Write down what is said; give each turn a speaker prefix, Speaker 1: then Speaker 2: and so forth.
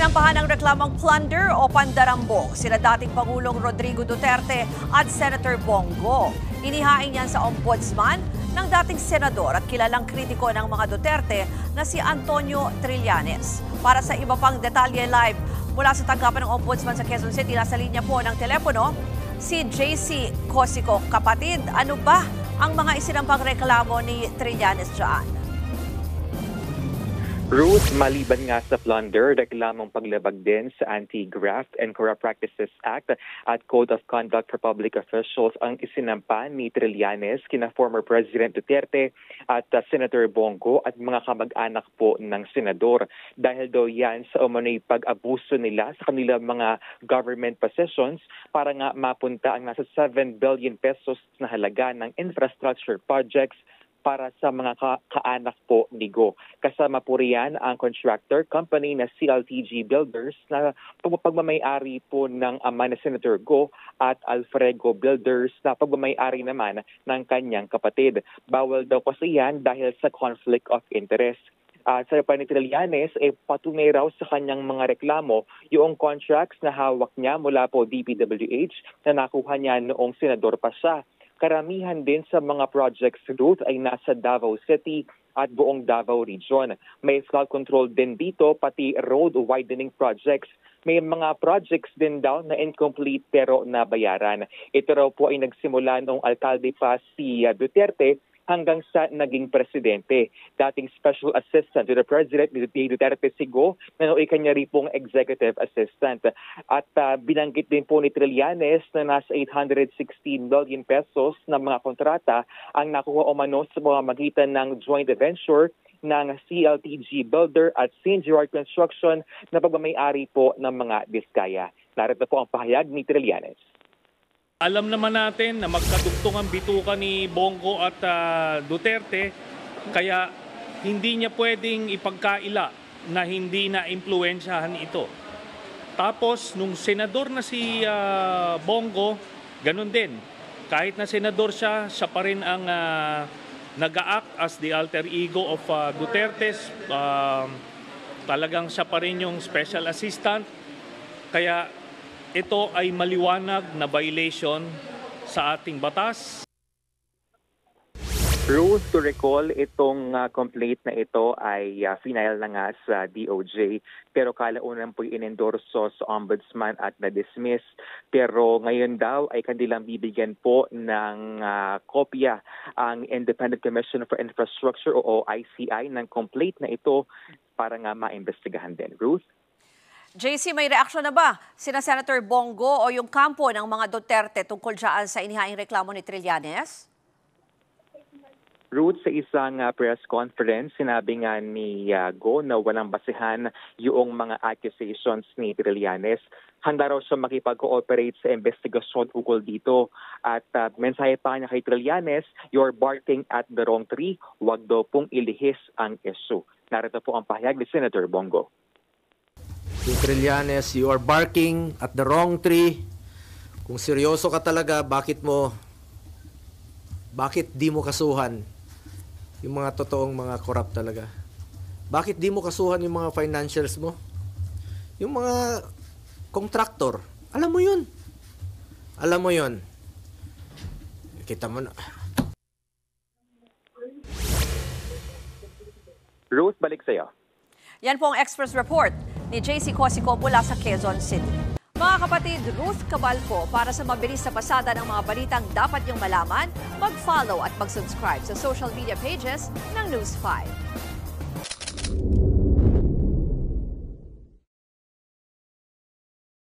Speaker 1: Sinampahan ng reklamong plunder o pandarambong sila dating Pangulong Rodrigo Duterte at Senator Bongo. Inihain yan sa ombudsman ng dating senador at kilalang kritiko ng mga Duterte na si Antonio Trillanes. Para sa iba pang detalye live mula sa tanggapan ng ombudsman sa Quezon City, nasa linya po ng telepono si JC Cosico. Kapatid, ano ba ang mga isinampang reklamo ni Trillanes dyan?
Speaker 2: Ruth, maliban nga sa plunder, reklamong paglabag din sa Anti-Graft and Corrupt Practices Act at Code of Conduct for Public Officials ang isinampa ni Trillanes kina former President Duterte at Senator Bongo at mga kamag-anak po ng senador. Dahil daw yan sa umano'y pag-abuso nila sa kanilang mga government possessions para nga mapunta ang nasa 7 billion pesos na halaga ng infrastructure projects para sa mga kaanak po ni Go. Kasama po riyan ang contractor company na CLTG Builders na pagmamay-ari po ng ama na Senator Go at Alfredo Builders na pagmamay-ari naman ng kanyang kapatid. Bawal daw kasi yan dahil sa conflict of interest. Sa pa ni Trillanes, patunay raw sa kanyang mga reklamo yung contracts na hawak niya mula po DPWH na nakuha niya noong senador pa siya. Karamihan din sa mga projects, Ruth, ay nasa Davao City at buong Davao Region. May flood control din dito, pati road widening projects. May mga projects din daw na incomplete pero nabayaran. Ito raw po ay nagsimula noong alkalde pa si Duterte hanggang sa naging presidente. Dating Special Assistant to the President ni Duterte si Go, na nooy kanya rin pong Executive Assistant. At binanggit din po ni Trillanes na nasa 816 million pesos na mga kontrata ang nakuha umano sa mga magitan ng joint venture ng CLTG Builder at St. Gerard Construction na pagmamay-ari po ng mga Diskaya. Narito po ang pahayag ni Trillanes.
Speaker 3: Alam naman natin na magkadugtong ang bituka ni Bongo at Duterte, kaya hindi niya pwedeng ipagkaila na hindi na-impluwensyahan ito. Tapos, nung senador na si Bongo, ganun din. Kahit na senador siya, siya pa rin ang nag-a-act as the alter ego of Duterte. Talagang siya pa rin yung special assistant. Kaya ito ay maliwanag na violation sa ating batas.
Speaker 2: Ruth, to recall, itong complaint na ito ay final na nga sa DOJ. Pero kalaunan po inendorso sa ombudsman at na-dismiss. Pero ngayon daw ay kanilang bibigyan po ng kopya ang Independent Commission for Infrastructure o ICI ng complaint na ito para nga maimbestigahan din. Ruth?
Speaker 1: JC, may reaksyon na ba sina Senator Bongo o yung kampo ng mga Duterte tungkol dyan sa inihaing reklamo ni Trillanes?
Speaker 2: Ruth, sa isang press conference, sinabi nga ni Go na walang basehan yung mga accusations ni Trillanes. Handa raw siya makipag-cooperate sa investigasyon ukol dito. At mensahe pa niya kay Trillanes, "You're barking at the wrong tree. Huwag daw pong ilihis ang issue." Narito po ang pahayag ni Senator Bongo.
Speaker 4: Trillanes, you are barking at the wrong tree. Kung seryoso ka talaga, bakit di mo kasuhan yung mga totoong mga corrupt talaga? Bakit di mo kasuhan yung mga financials mo? Yung mga contractor, alam mo yun. Alam mo yun. Kita mo na.
Speaker 2: Ruth, balik sa'yo.
Speaker 1: Yan po ang Express Report ni JC Cosico mula sa Quezon City. Mga kapatid, Ruth Cabalco, para sa mabilis na pasada ng mga balitang dapat niyong malaman, mag-follow at mag-subscribe sa social media pages ng News 5.